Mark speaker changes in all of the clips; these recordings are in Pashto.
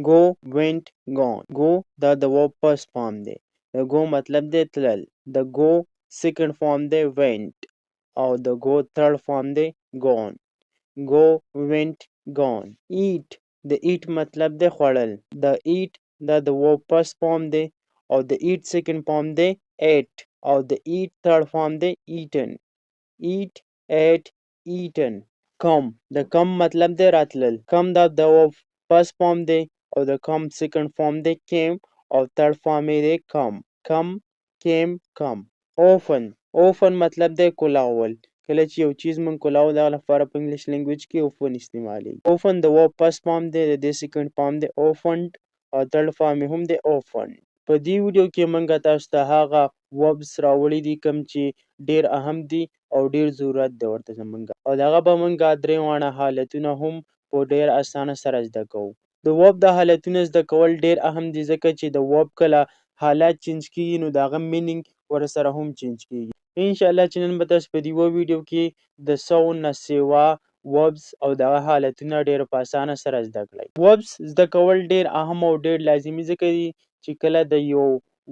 Speaker 1: go, went, gone. Go دا د verb first form دی. د go مطلب دی تلل. د go second form دی went او د go third form دی gone. go, went, gone. eat د eat مطلب دی خوړل. د eat دا د verb first form دی او د eat second form دی ate او د eat third form دی eaten. eat, ate, eaten. come د come مطلب دی راتلل. come دا د verb first form دی او د come second form دی came او third form دی come. come, came, come. often مطلب دی کولاول. کله چې یو چیز من کولاو دغه لپاره په انګلیش لینګویج کې often استعمالي. often د verb first form دی د دې second form دی opened او third form هم دی opened. په دې ویډیو کې منګه تاسو ته هغه verbs راوړي دي کوم چې ډیر اهم دي او ډیر ضرورت دی ورته زمونږه او دغه به منګه درې وانه حالتونه هم په ډیر اسانه سره زده کوو. د verb د حالتونو زده کول ډیر اهم دي ځکه چې د verb کله حالات چینج کیږي نو دغه مینینګ ورسره هم چینج کیږي. ان شاء الله چې نن به تاسو په دې ویډیو کې د 100 نه سیوا verbs او دغه حالتونه ډیر په اسانه سره زده کړئ. verbs زده کول ډیر اهم او ډیر لازمي ځکه دي چې کله د یو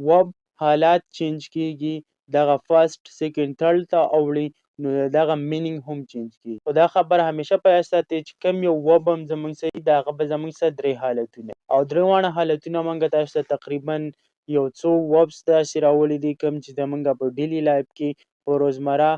Speaker 1: verb حالات چینج کیږي دغه فرست سیکنډ تھرډ ته اوړي نو دغه مینینګ هم چینج کیږي. خو دا خبره همیشه په یاد ساتئ چې کوم یو verb هم زموږ سره د هغه به زموږ سره درې حالتونه او درې واړه حالتونه موږ تاسو ته تقریبا یو څو verbs داسې راوړي دي کوم چې زموږ په ډیلی لایف کې په روزمره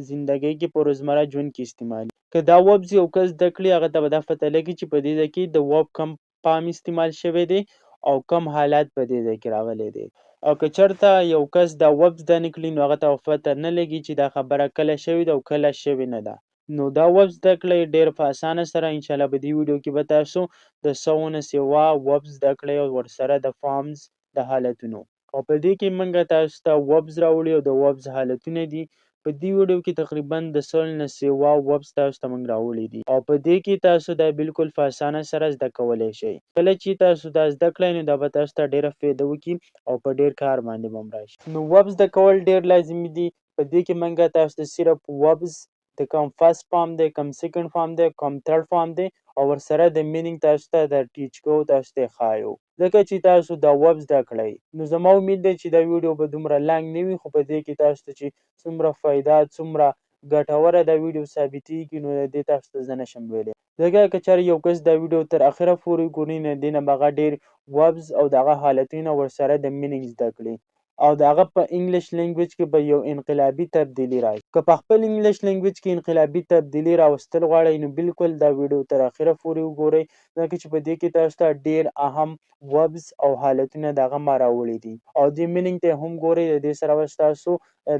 Speaker 1: زندګۍ کې په روزمره ژوند کې استعمالي. که دا verbs یو کس زده کړي هغه ته به دا پته لګي چې په دې ځای کې د verb کم فارم استعمال شوی دی او کم حالات په دې ځای کې راغلی دی. او که چېرته یو کس دا verbs زده نه کړي نو هغه ته پته نه لګي چې دا خبره کله شوې ده او کله شوې نه ده. نو دا verbs زده کړئ ډېر په اسانه سره. انشاءالله په دې ویډیو کې به تاسو د 100 نه سیوا verbs زده کړئ او ورسره د فارمز د حالتونو او په دې کې موږ تاسو ته verbs راوړي او د verbs حالتونه دي. په دې ویډیو کې تقریبا د 100 نه سیوا verbs تاسو ته موږ راوړي دي او په دې کې تاسو دا بالکل په اسانه سره زده کولی شئ. کله چې تاسو دا زده کړئ نو دا به تاسو ته ډېره فایده وکړي او په ډېر کار باندې به هم راشي. نو verbs زده کول ډېر لازمي دي. په دې کې موږ تاسو ته صرف verbs د کوم فرست فارم دی کوم سیکنډ فارم دی کوم تھرډ فارم دی او ورسره د مینینګ تاسو ته د ټیچ کوو تاسو ته ښایو ځکه چې تاسو دا verbs زده کړئ. نو زما امید دی چې دا ویډیو به دومره لنګ نه وي خو په دې کې تاسو ته چې څومره فایده څومره ګټوره دا ویډیو ثابتېږي نو د دې تاسو ته زه نشم ویلی ځکه که چېرې یو کس دا ویډیو تر اخره پورې ګوري نو دې نه به هغه ډېر verbs او د هغه حالتونه ورسره د مینینګ زده کړي او د هغه په انګلیش لینګویج کې به یو انقلابي تبدیلي راشي. که په خپل انګلیش لینګویج کې انقلابي تبدیلي راوستل غواړئ نو بالکل دا ویډیو تر اخره پورې وګورئ ځکه چې په دې کې تاسو ته ډېر اهم verbs او حالتونه دغه ما راوړي دي او دې مینینګ ته هم ګورئ د دې سره به ستاسو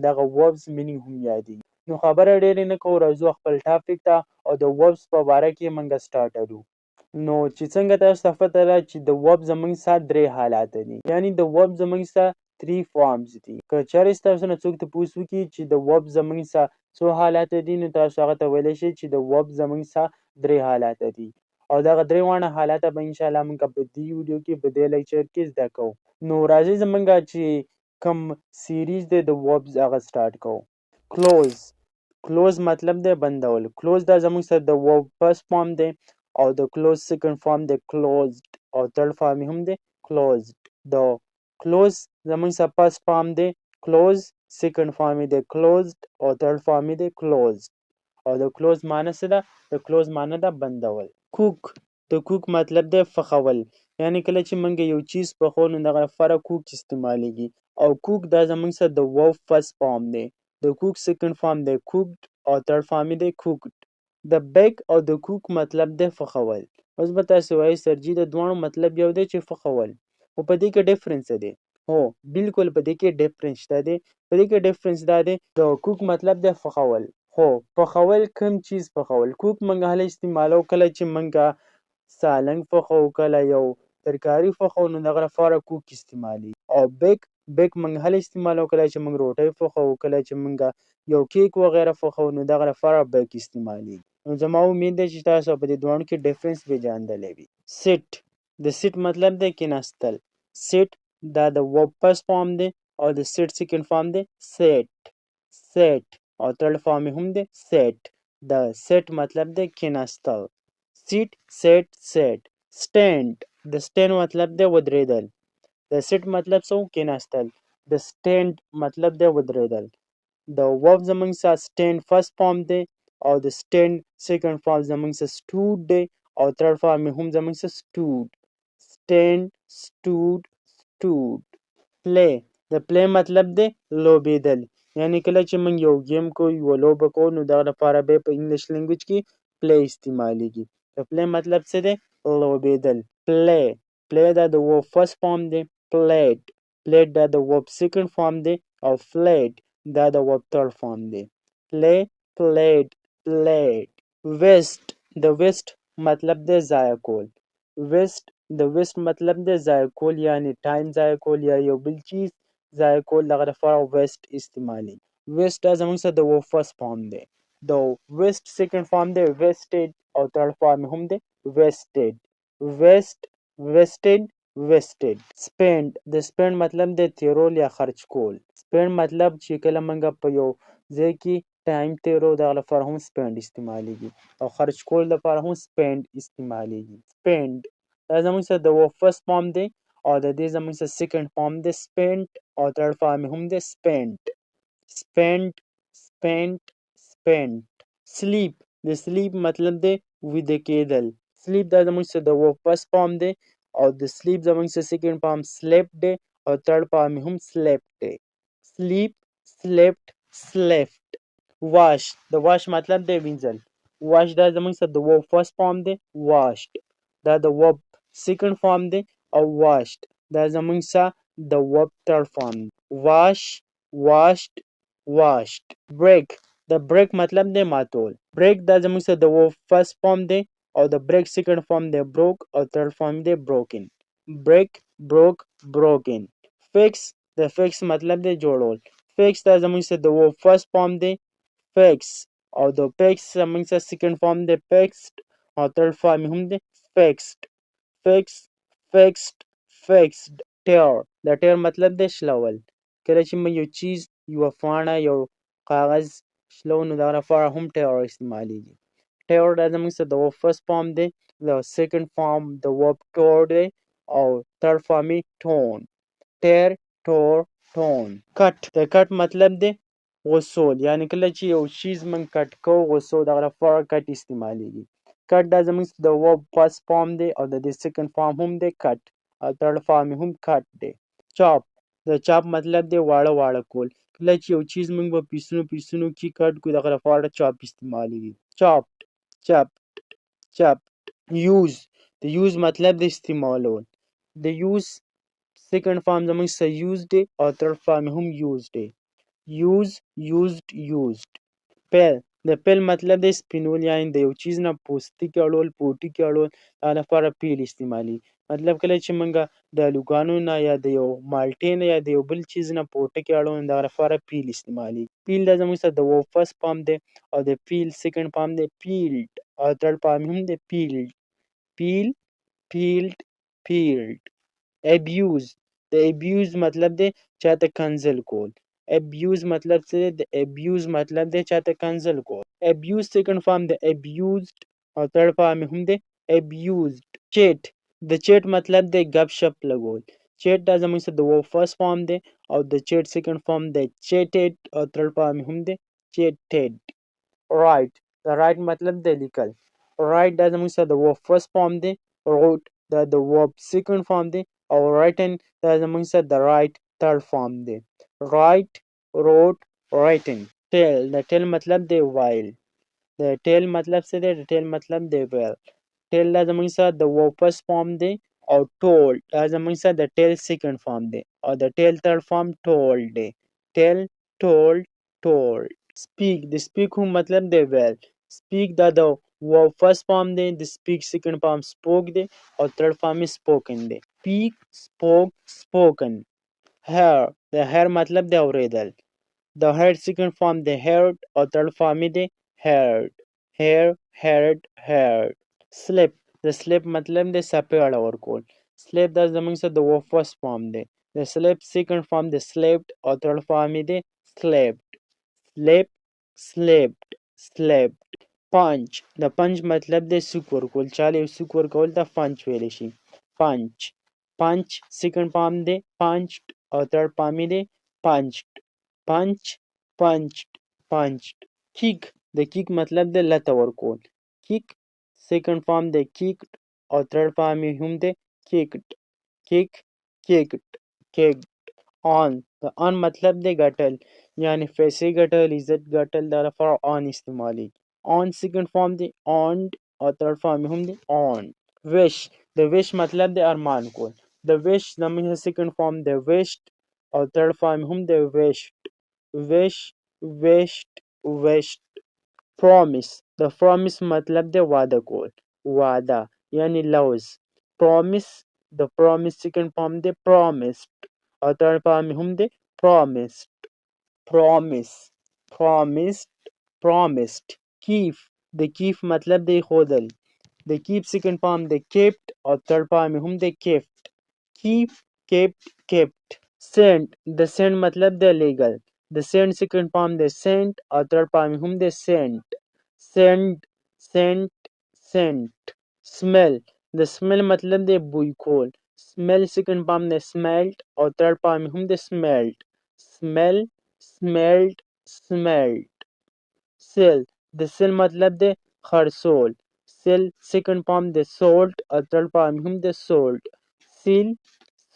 Speaker 1: دغه verbs مینینګ هم یادېږي. نو خبره ډېرې نه کوو راځو خپل ټاپک ته او د verbs په باره کې موږ سټارټ کړو. نو چې څنګه تاسو ته پته ده چې د verb زموږ سره درې حالات دي یعنی د verb زموږ سره 3 forms دي. که چېرې ستاسو نه څوک تپوس وکړي چې د verb زموږ سره څو حالات دي نو تاسو هغه ته ویلی شئ چې د verb زموږ سره درې حالات دي او دغه درې واړه حالات به انشاءالله موږ په دې ویډیو کې په دې لیکچر کې زده کوو. نو راځئ زموږ چې کوم سیریز دی د verbs هغه سټارټ کوو. کلوز مطلب دی بندول. کلوز دا زموږ سره د verb فرست فارم دی او د کلوز سیکنډ فارم دی closed او تھرډ فارم هم دی closed. د کلوز زموږ سره فرست فارم دی کلوز سیکنډ فارم دی closed او تھرډ فارم دی closed او د کلوز معنی څه ده؟ د کلوز معنی ده بندول. کوک د کوک مطلب دی پخول یعنی کله چې موږ یو چیز پخو نو دغه لپاره کوک استعمالیږي او کوک دا زموږ سره د verb فرست فارم دی. د کوک سیکنډ فارم دی cooked او تھرډ فارم دی cooked. د بیک او د کوک مطلب دی پخول. اوس به تاسو وایئ سرجي د دواړو مطلب یو دی چې پخول خو په دې کې ډیفرنس دی. هو بالکل په دې کې ډیفرنس شته دی. په دې کې ډیفرنس دا دی د کوک مطلب دی پخول خو پخول کوم چیز پخول. کوک موږ هله استعمالو کله چې موږ سالنګ پخو کله یو ترکاري پخو نو دغه لپاره کوک استعمالي او بیک موږ هله استعمالو کله چې موږ روټۍ پخو کله چې موږ یو کیک وغیره پخو نو دغه لپاره بیک استعمالي. نو زما امید دی چې تاسو په دې دواړو کې ډیفرنس پیژندلی وي. سیټ د سیټ مطلب دی کېناستل. سیټ دا د verb فرست فارم دی او د سیټ سیکنډ فارم دی سیټ او تھرډ فارم هم دی سیټ. د سیټ مطلب دی کېناستل. سیټ سیټ سیټ. سټینډ د stand مطلب دی ودرېدل. د sit مطلب څه کېناستل. د stand مطلب دی ودرېدل. د verb زمونږ سره stand first form دی او د stand second form زمونږ سره stood دی او third form هم زمونږ سره stood. stand stood stood. play د play مطلب دی لوبېدل. یعنی کله چې موږ یو گیم کو یو لوبه کو نو دا لپاره به په انګلیش لینګویج کې play استعمالیږي. د play مطلب څه دی لوبېدل. play play دا د verb first form دی. played played دا د verb second form دی او played دا د verb third form دی. play played played. waste د waste مطلب دی ضایع کول. waste د waste مطلب دی ضایع کول یعنی ټایم ضایع کول یا یو بل چیز ضایع کول دغه لپاره waste استعمالي. waste دا زموږ سره د verb first form دی. د waste second form دی wasted او third form هم دی wasted. waste wasted wasted. spend د spend مطلب دی تیرول یا خرج کول. spend مطلب چې کله موږ په یو ځای کې ټایم تیرو دغه لپاره هم spend استعمالیږي او خرج کول لپاره هم spend استعمالیږي. spend دا زموږ سره د verb first form دی او د دې زموږ سره second form دی spent او third form هم دی spent. spent spent spent. sleep د sleep مطلب دی ویده کېدل. sleep دا زموږ سره د verb first form دی او د sleep زموږ سره second form slept دی او third form هم slept دی. sleep slept slept. wash د wash مطلب دی وینځل. wash دا زموږ سره د verb first form دی washed دا د verb second form دی او washed دا زموږ سره د verb third form دی. wash washed washed. break د break مطلب دی ماتول. break دا زموږ سره د verb first form دی او د break second form دی broke او third form دی broken. break broke broken. fix د fix مطلب دی جوړول. fix دا زموږ سره د verb first form دی fix او د fix زموږ سره second form دی fixed او third form هم دی fixed. fix fixed fixed. tear د tear مطلب دی شلول. کله چې موږ یو چیز یو پاڼه یو کاغذ شلو نو دغه لپاره هم tear استعمالیږي. tear دا زموږ سره د verb first form دی د second form د verb tore دی او third form یې torn. tear tore torn. cut د cut مطلب دی غوڅول. یعنی کله چې یو چیز موږ کټ کوو غوڅو دغه لپاره کټ استعمالیږي. کټ دا زموږ د verb first form دی او د دې second form هم دی کټ او third form هم کټ دی. chop د chop مطلب دی واړه واړه کول. کله چې یو چیز موږ په پیسونو کې کټ کوو دغه لپاره chop استعمالیږي. chopped chopped chopped. use د use مطلب دی استعمالول. د use second form زموږ سره used دی او third form هم used دی. use used used. پیل د پیل مطلب دی سپینول یعنی د یو چیز نه پوستکی اړول پوټکی اړول دا لپاره پیل استعمالي. مطلب کله چې موږ د لوګانو نه یا د یو مالټې نه یا د یو بل چیز نه پوټکی اړو دا لپاره پیل استعمالي. پیل دا زموږ سره د verb first form دی او د پیل second form دی peeled او third form هم دی peeled. peel peeled peeled. abuse د abuse مطلب دی چاته کنځل کول. abuse مطلب څه دی؟ د abuse مطلب دی چاته کنځل کول. abuse second form د abused او third form هم دی abused. chat د chat مطلب دی گپ شپ لګول. chat دا زموږ سره د verb first form دی او د chat second form دی chatted او third form هم دی chatted. write د write مطلب دی لیکل. write دا زموږ سره د verb first form دی wrote دا د verb second form دی او written دا زموږ سره د write third form دی. write wrote written. tell د tell مطلب دی ویل. د tell مطلب څه دی؟ د tell مطلب دی ویل. tell دا زموږ سره د verb first form دی او told دا زموږ سره د tell second form دی او د tell third form told دی. tell told told. speak د speak هم مطلب دی ویل. speak دا د verb first form دی د speak second form spoke دی او third form یې spoken دی. speak spoke spoken. hear د hear مطلب دی اوریدل. د heard second form دی heard او third form یې دی heard. hear heard heard. slip د slip مطلب دی څپې اړول کول. slip دا زموږ سره د verb first form دی. د slip second form دی slept او third form یې دی slept. slip slept slept. punch د punch مطلب دی سوک ورکول. چاله یو سوک ورکول ته punch ویلی شي. punch. Punch second form دے punched اور third form دے punched. Punch, punched, punched. Kick, the kick مطلب دے لته ورکول. Kick second form دے kicked اور third form هم دے kicked. Kick, kicked, kicked. On, the on مطلب دے گټل یعنی پیسې ګټل عزت ګټل دا لپاره on استعمالي. On second form دے earned اور third form هم دے earned. Wish, the wish مطلب دے ارمان کول. The wish زمین second form دے wished اور third form هم دے wished. Wish, wished, wished. Promise, the promise مطلب دے وعدہ کول. وعدہ یعنی لوز. Promise, the promise second form دے promised اور third form هم دے promised. Promise, promised, promised. Keep, the keep مطلب دے خودل. The keep second form دے kept اور third form هم دے kept. Keep, kept, kept. Send, the send مطلب دے legal. The send second form دے sent اور third form هم دے sent. Send, sent, sent. Smell, the smell مطلب دے بوئی کول. Smell second form دے smelt اور third form هم دے smelt. Smell, smelled, smelled. Sell, the sell مطلب دے خرسول. Sell second form دے sold اور third form هم دے sold. Sell,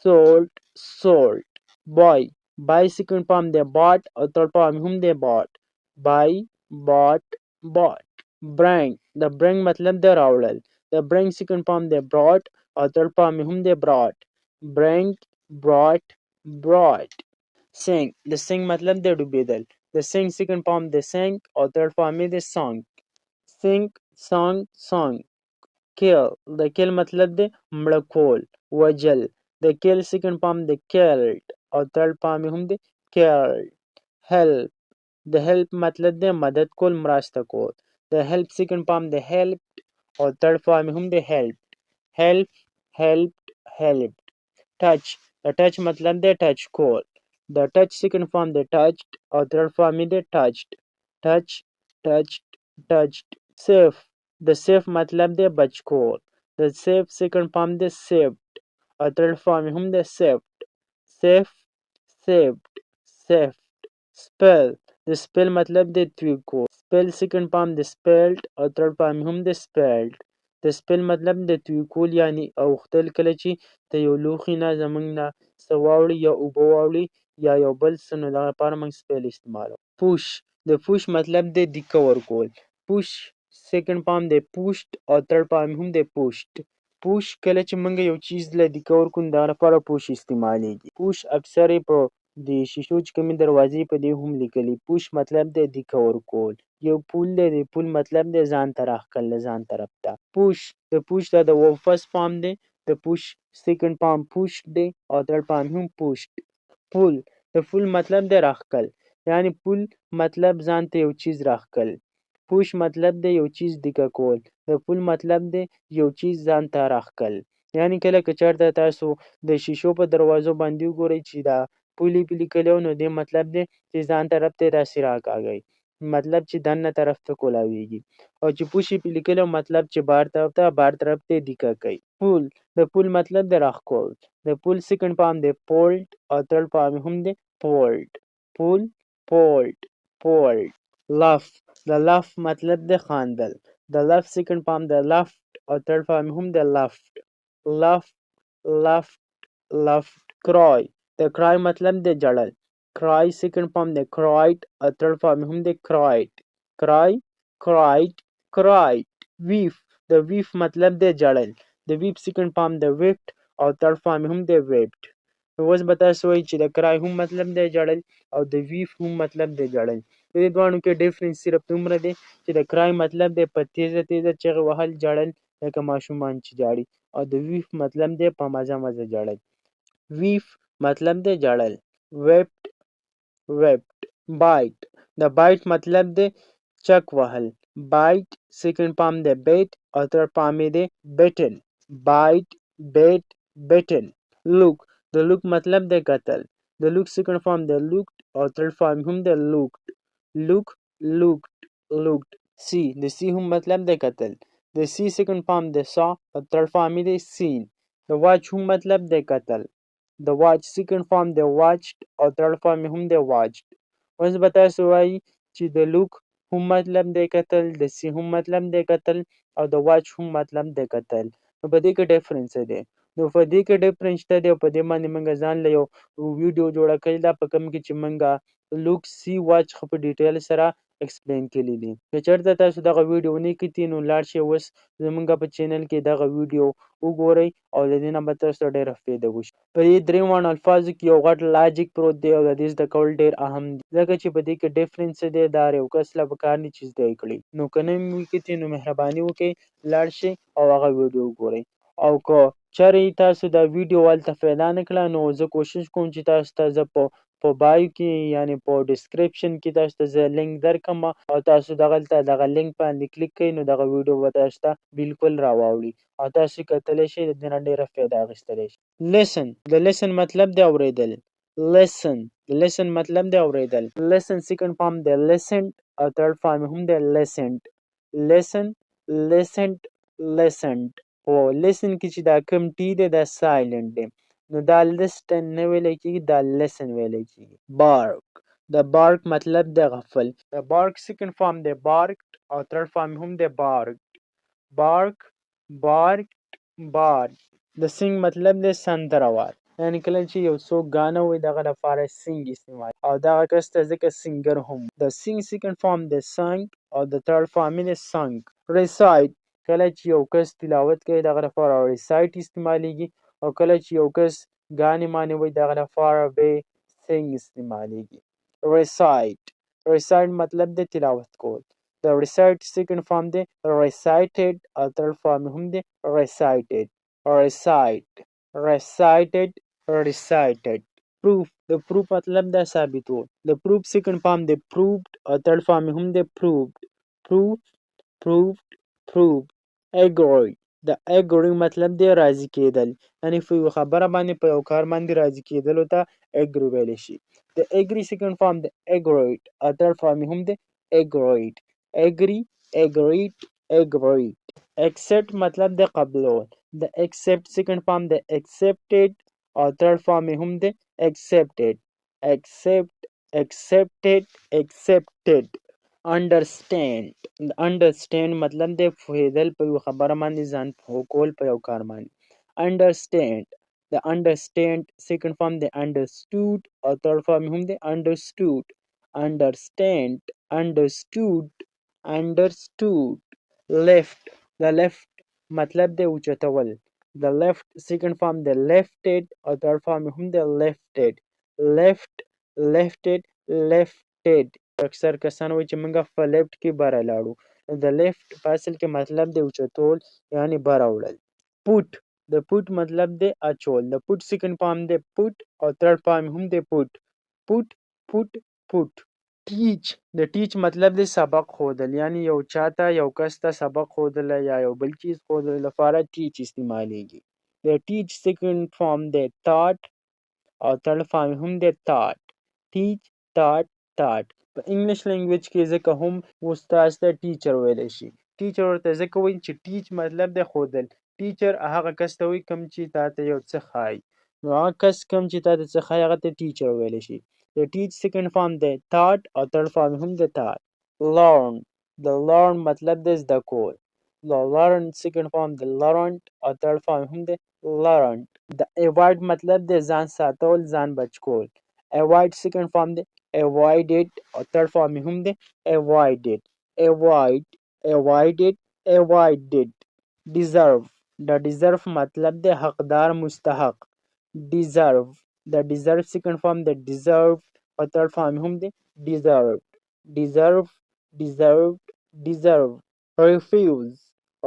Speaker 1: sold, sold. Buy, buy second form دے bought اور third form هم دے bought. Buy, bought, bought. Bring, the bring مطلب دے راوڑل. The bring second form دے brought اور third form هم دے brought. Bring, brought, brought. Sing, the sing مطلب دے ڈوبیدل. The sing second form دے sank اور third form دے sunk. Sink, sunk, sunk. Kill, the kill مطلب دے مڑکول وجل. The kill second form دے killed اور third form هم دے killed. Help, the help مطلب دے مدد کول مراسته کول. The help second form دے helped اور third form هم دے helped. Help, helped, helped. Touch, the touch مطلب دے touch کول. The touch second form دے touched اور third form دے touched. Touch, touched, touched. Safe, the safe مطلب دے بچ کول. The safe second form دے saved اور third form هم دے saved. Safe, saved, saved. Spell, the spell مطلب دے توی کول. Spell second form دے spelled اور third form هم دے spelled. The spell مطلب دے توی کول یعنی اوختل کله چې ته یو لوښي نه زمونږ نه څه واوړي یا اوبه واوړي یا یو بل څه نو دغه لپاره موږ سپیل استعمالوو. Push, the push مطلب دی دیکه ورکول. Push second form دی pushed او third form هم دی pushed. Push کله چې موږ یو چیز له دیکه ورکو نو دغه لپاره push استعمالیږي. Push اکثر یې په د شیشو چې کومې دروازې په دې هم لیکلي. Push مطلب دی دیکه ورکول. یو پول دی د پول مطلب دی ځان ته راښکل ځان طرف ته. Push, the push دا د first form دی. The push second form pushed دی او third form هم pushed. Pull, the pull مطلب دی راښکل یعنی pull مطلب ځان ته یو چیز راښکل. Push مطلب دی یو چیز دیکه کول. The pull مطلب دی یو چیز ځان ته راښکل یعنی کله که چېرته تاسو د شیشو په دروازو باندې وګورئ چې دا پولې پې لیکلی نو دې مطلب دی چې ځان طرف ته یې داسې راکاږئ مطلب چې دننه طرف ته کولاویږي او چې push یې پې لیکلی مطلب چې بهر طرف ته بهر طرف ته یې دیکه کوي. Pull, the pull مطلب دی راښکول. The pull second form دی pulled او third form هم دی pulled. Pull, pulled, pulled. Laugh, the laugh مطلب دی خاندل. The laugh second form دی laughed او third form هم دی laughed. Laughed, laughed, laughed. Cry, the cry مطلب دی جړل. Cry second form دی cried او third form هم دی cried. Cry, cried, cried. Weep, the weep مطلب دی جړل. The weep second form دی wept او third form هم دی wept. اوس به تاسو وایئ چې د cry هم مطلب دی جړل او د weep هم مطلب دی جړل. په دې دواړو کې ډیفرنس صرف دومره دی چې د cry مطلب دی په تیزه تیزه چغې وهل جړل لکه ماشومان چې جاړي او د weep مطلب دی په مزه مزه جړل. Weep مطلب دی جړل. Wept, wept. Bite, the bite مطلب دی چک وهل. Bite second form دی bite او third form دی bitten. Bite, bite, bitten. Look, the look مطلب دی کتل. The look second form دی looked او third form هم دی looked. Look, looked, looked. See, the see هم مطلب دی کتل. The see second form دی saw او third form دی seen. د watch هم مطلب دی کتل. د watch second form دی watched او third form هم دی watched. اوس به تاسو وایي چې د look هم مطلب دی کتل، د see هم مطلب دی کتل او د watch هم مطلب دی کتل. نو په دې کې ډیفرنس دی. نو په دې کې ډیفرنس شته دی او په دې باندې موږ ځان له یو ویډیو جوړه کړې ده په کوم کې چې موږ look see watch خو په ډیټیل سره ایکسپلین کړي دي. که چېرته تاسو دغه ویډیو ونه کتئ نو لاړ شئ اوس زموږ په چینل کې دغه ویډیو وګورئ او د دې نه به تاسو ته ډېره فایده وشي. په دې درې واړو الفاظو کې یو غټ لاجیک پروت دی او د دې زده کول ډېر اهم دي ځکه چې په دې کې ډیفرنس څه دی دا هر یو کس له پکار دي چې زده یې کړي. نو که نه مې وکتئ نو مهرباني وکړئ لاړ شئ او هغه ویډیو وګورئ. او که چېرې تاسو دا ویډیو هلته فایده نه کړه نو زه کوشش کوم چې تاسو ته زه په بایو کې یعنې په ډسکرپشن کې تاسو ته زه لینک درکړم او تاسو دغلته دغه لینک باندې کلیک کړئ نو دغه ویډیو به تاسو ته بالکل راواوړي او تاسو کتلی شئ د دې نه ډېره فایده اخیستلی شئ. listen د listen مطلب دی اورېدل. listen د listen مطلب دی اورېدل. listen second form دی listened او third form هم دی listened. listen listened listened او listen کې چې دا کوم ټي دی دا سایلنټ دی نو دا listen نه ویلی کېږي دا listen ویلی کېږي. bark د bark مطلب دی غفل. د bark second form دی barked او third form هم دی barked. bark barked barked د sing مطلب دی سندروال یعنې کله چې یو څوک ګانه وایي دغه لپاره sing استعمال او دغه کس ته ځکه سینګر هم. د sing second form دی sung او د third form دی sung. recite کله چې یو کس تلاوت کوي دغه لپاره recite استعمالیږي او کله چې یو کس ګانې مانې وایي دغه لپاره به sing استعمالیږي. recite recite مطلب دی تلاوت کول. د recite second form دی recited او third form هم دی recited. recite recited recited. proof د proof مطلب دی ثابتول. د proof second form دی proved او third form هم دی proved. proof proved proved. agree د agree مطلب دی راضي کېدل یعنې په یوه خبره باندې په یو کار باندې راضي کېدلو ته agree ویلی شي. د agree second form دی agreed او third form هم دی agreed. agree agreed agreed. accept مطلب دی قبلول. د accept second form دی accepted او third form هم دی accepted. accept accepted accepted. understand د understand مطلب دی پوهېدل په یو خبره باندې ځان پوه کول په یو کار باندې. understand د understand second form دی understood او third form هم دی understood. understand understood understood. left د left مطلب دی اوچتول. د left second form دی lifted او third form هم دی lifted. left lifted lifted. اکثر کسان وایي چې موږ په لیفټ کې بره لاړو. د لیفټ په اصل کې مطلب دی اوچتول یعنې بره وړل. put د put مطلب دی اچول. د put second form دی put او third form هم دی put. put put put. teach د teach مطلب دی سبق ښودل یعنې یو چاته یو کس ته سبق ښودلی یا یو بل چیز ښودلو لپاره teach استعمالیږي. د teach second form دی taught او third form هم دی taught. teach taught taught. په انګلیش لینګویج کې ځکه هم استاد ته ټیچر ویلی شي. ټیچر ورته ځکه وایي چې ټیچ مطلب دی ښودل. ټیچر هغه کس ته وایي کوم چې تا ته یو څه ښایي نو هغه کس کوم چې تا ته څه ښایي هغه ته ټیچر ویلی شي. د ټیچ second form دی taught او third form هم دی taught. learn د learn مطلب دی زده کول. د learn second form دی learned او third form هم دی learned. د avoid مطلب دی ځان ساتول ځان بچ کول. avoid second form دی avoided او third form هم دی avoided. avoid avoided avoided. deserve د deserve مطلب دی حقدار مستحق. deserve د deserve second form دی deserve او third form هم دی deserved. deserve deserved deserve. refuse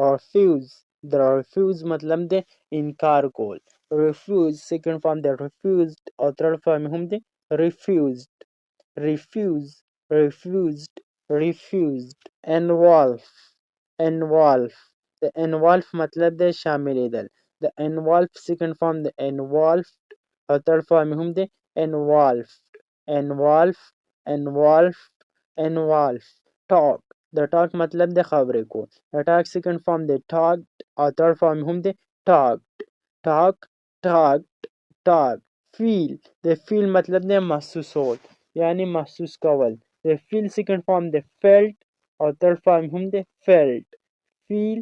Speaker 1: refuse د refuse مطلب دی انکار کول. refuse second form دی refused او third form هم دی refused. refuse refused refused. involve involve د involve مطلب دی شاملېدل. د involve second form دی involved او third form هم دی involved. involve involved involve. talk د talk مطلب دی خبرې کول. د talk second form دی talked او third form هم دی talked. talk, talked, talk. feel د feel مطلب دی محسوسول یعنی محسوس کول د feel second form د felt او third form هم د felt feel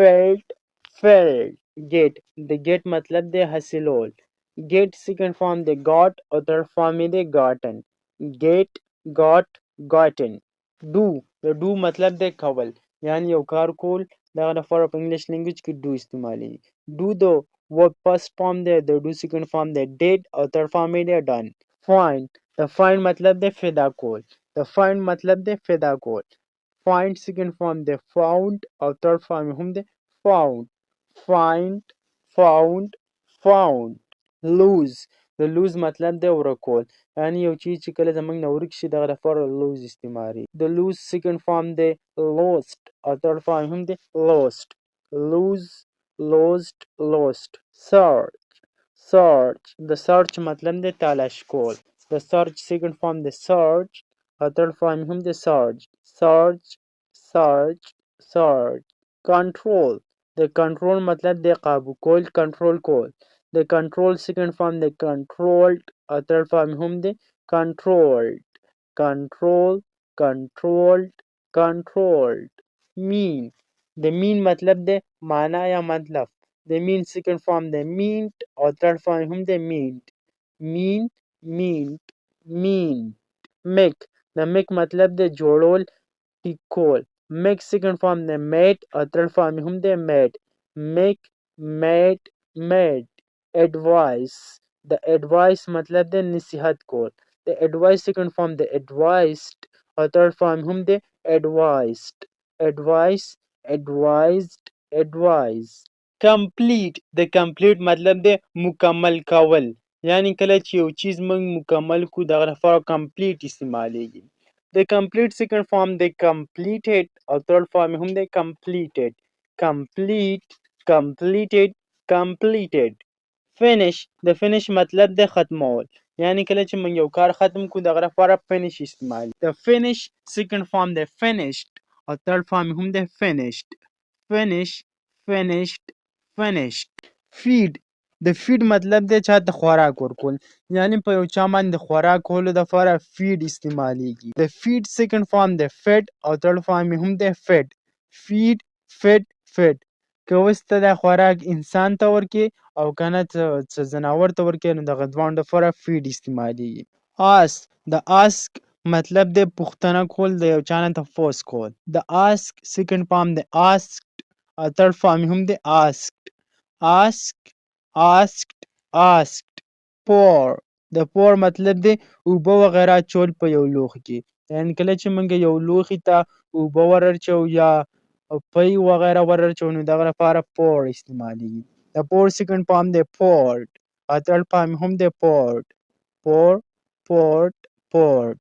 Speaker 1: felt felt get د get مطلب دی حاصلول get second form د got او third form یې دی gotten get got gotten do د do مطلب دی کول یعنی یو کار کول دغه لپاره په انګلیش لینګویج کې do استعمالي do د verb first form دی د do second form دی did او third form یې دی done find د find مطلب دی پیدا کول د find مطلب دی پیدا کول find second form دی found او third form هم دی found find found found lose د lose مطلب دی ورکول یعنی یو چیز چې کله زمونږ نه ورک شي دغه لپاره lose استعمالي د lose second form دی lost او third form هم دی lost lose lost lost search search د search مطلب دی تلاش کول د search second form دی search او third form هم دی search search search search control د control مطلب دی قابو کول control کول د control second form دی controlled او third form هم دی controlled control controlled controlled mean د mean مطلب دی معنا یا مطلب د mean second form دی meant او third form هم دی meant mean meant mean make د make مطلب دی جوړول ټیکول make second form دی made او third form هم دی made make made made advice د advice مطلب دی نصیحت کول د advice second form دی advised او third form هم دی advised advice advised advised complete د complete مطلب دی مکمل کول یعنی کله چې یو چیز موږ مکمل کو دغه لپاره complete استعمالیږي د complete second form دی completed او third form هم دی completed complete completed completed finish د finish مطلب دی ختمول یعنی کله چې موږ یو کار ختم کو دغه لپاره finish استعمالي د finish second form دی finished او third form هم دی finished finish finished finished feed د feed مطلب دی چاته خوراک ورکول یعنی په یو چا باندې خوراک کولو دپاره feed استعمالیږي د feed second form دی fed او third form هم دی fed feed fed fed که اوس ته دا خوراک انسان ته ورکې او که نه څه ځناور ته ورکې نو دغه دواړو دپاره feed استعمالیږي ask د ask مطلب دی پوښتنه کول د یو چا نه تپوس کول د ask second form دی asked او third form هم دی asked asked asked asked pour د pour مطلب دی اوبه وغیره چول په یو لوښي کې یعنی کله چې موږ یو لوښي ته اوبه ورچو یا پی وغیره ورچو نو دغه لپاره pour استعمالیږي د pour second form دی poured او third form هم دی poured pour poured poured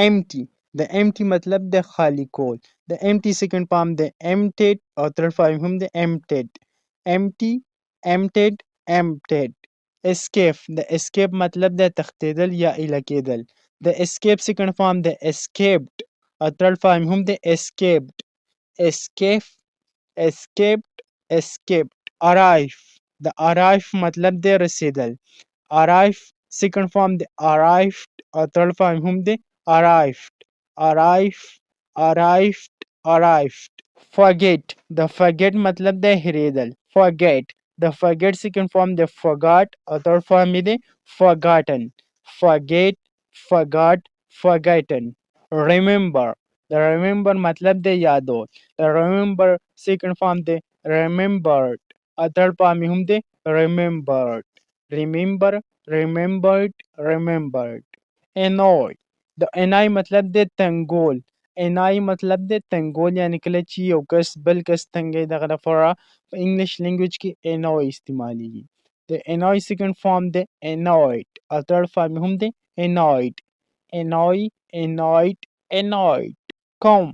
Speaker 1: empty د empty مطلب د خالی کول د empty second form د emptied او third form هم د emptied empty emptied emptied escape د escape مطلب د تښتیدل یا ایله کېدل د escape second form د escaped او third form هم د escaped escape escaped escaped arrive د arrive مطلب د رسیدل arrive second form د arrived او third form هم د arrived arrive arrived arrived forget د forget مطلب د هریدل forget د forget second form د forgot او third form د forgotten forget forgot forgotten remember د remember مطلب د یادول د remember second form د remembered او third form هم د remembered remember remembered remembered annoy د انای مطلب د تنګول انای مطلب د تنګول یعنی کله چې یو کس بل کس تنګي دغه لپاره په انګلیش لینګویج کې انوy استعمالیږي د انوy second form د annoyed او third form هم د annoyed annoy annoyed annoyed کم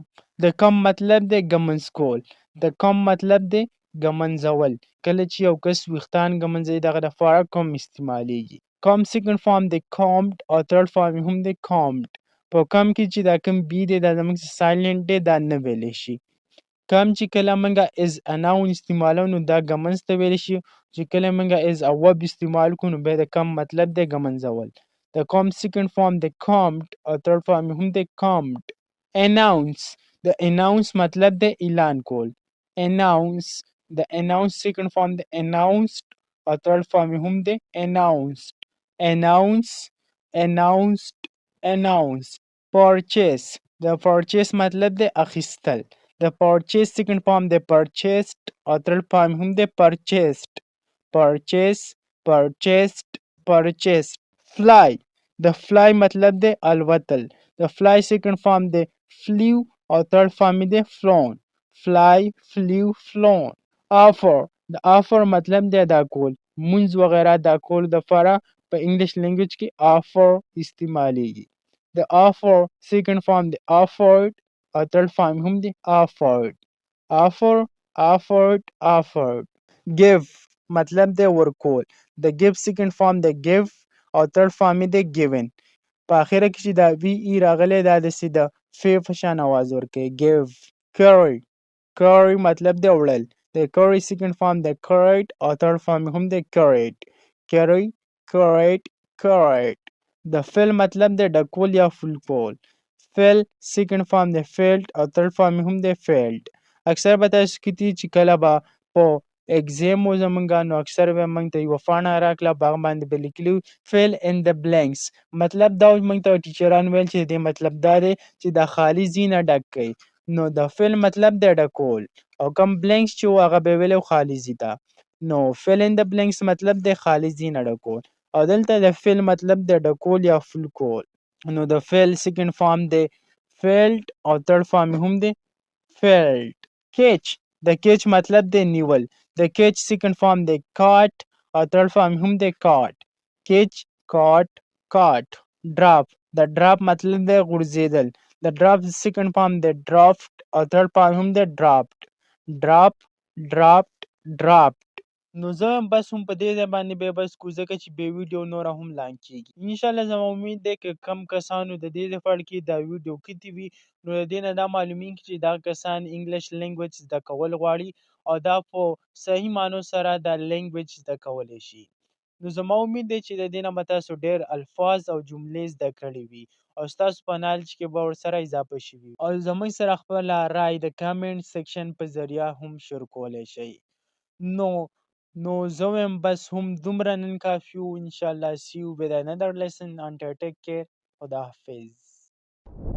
Speaker 1: د کم مطلب د ګمنځکول د کم مطلب د ګمنځول کله چې یو کس ویښتان ګمنځي دغه لپاره کم استعمالیږي کم second form د combed او third form هم د combed په کم کې چې دا کم بی دی دا زموږ سایلنټ دی دا نه ویلی شي کم چې کله منګه از ا ناون استعمالو نو دا ګمنځ ته ویل شي. چې کله منګه از ا verb استعمال کو نو بیا د کم مطلب دی ګمنځول. د کم سیکنډ فارم د کامډ او تھرډ فارم هم د کامډ. اناونس د اناونس مطلب د اعلان کول. اناونس د اناونس سیکنډ فارم د اناونسډ او تھرډ فارم هم د اناونسډ. اناونس اناونسډ اناونسډ. پرچیس د پرچیس مطلب د اخیستل. د پرچیس سیکنډ فارم د پرچیسډ او تھرډ فارم هم د پرچیسډ. پرچیس پرچیسډ پرچیسډ. فلای د فلای مطلب د الوتل. د فلای سیکنډ فارم د فلیو او تھرډ فارم د فلون. فلای فلیو فلون. آفر د آفر مطلب د ادا کول. مونځ وغیرہ ادا کول دپاره په انګلیش لینګویج کې آفر استعمالیږي. د آفر سیکنډ فارم د آفرډ او تھرډ فارم هم دی آفرډ. آفر آفرډ آفرډ. ګیو مطلب د ورکول. د ګیو سیکنډ فارم د ګیو او تھرډ فارم د ګیون. په اخره کې چې دا وی ای راغلی دا داسې د فی په شان اواز ورکوي. ګیو. کری کری مطلب د وړل. د کری سیکنډ فارم د کرډ او تھرډ فارم هم د کرډ. کری کرډ کرډ. د فیل مطلب د ډکول یا فل کول. فیل سیکنډ فارم د فیلډ او تھرډ فارم هم د فیلډ. اکثر به تاسو کتي چې کله به په ایگزام و زمونږه نو اکثر به موږ ته یوه پاڼه راکړه په هغه باندې به لیکلي فیل ان د بلینکس. مطلب دا موږ ته ټیچران ویل چې دې مطلب دا دی چې دا خالي ځای نه ډک کړئ. نو د فیل مطلب د ډکول او کم بلینکس چې و هغه به ویلو خالي ځای ته. نو فیل ان د بلینکس مطلب د خالي ځای نه ډکول او دلته د فیل مطلب د ډکول یا فل کول. نو د فیل سیکنډ فارم د فیلډ او تھرډ فارم هم د فیلډ. کیچ د کیچ مطلب د نیول. د کیچ سیکنډ فارم د کاټ او تھرډ فارم هم د کاټ. کیچ کاټ کاټ. ډراپ د ډراپ مطلب د غورځیدل. د ډراپ سیکنډ فارم د ډرافټ او تھرډ فارم هم د ډراپټ. ډراپ ډراپټ ډراپټ. نو زه بس هم په دې ځای باندې بیا بس کو ځکه چې بې ویډیو نوره هم لانګ کېږي. انشاءالله زما امید دی که کم کسانو د دې لپاره کې دا ویډیو کتي وي نو د دې نه دا معلومیږي چې دا کسان انګلیش لینګویج زده کول غواړي او دا په صحیح معنو سره دا لینګویج زده کولی شي. نو زما امید دی چې د دې نه به تاسو ډېر الفاظ او جملې زده کړې وي او ستاسو په نالج کې به ورسره اضافه شوي او زموږ سره خپله رای د کامنټ سیکشن په ذریعه هم شیر کولی شئ. نو زه وایم بس هم دومره نن کافي وو. انشاءالله see you with another lesson. Until take care. خدا حافظ.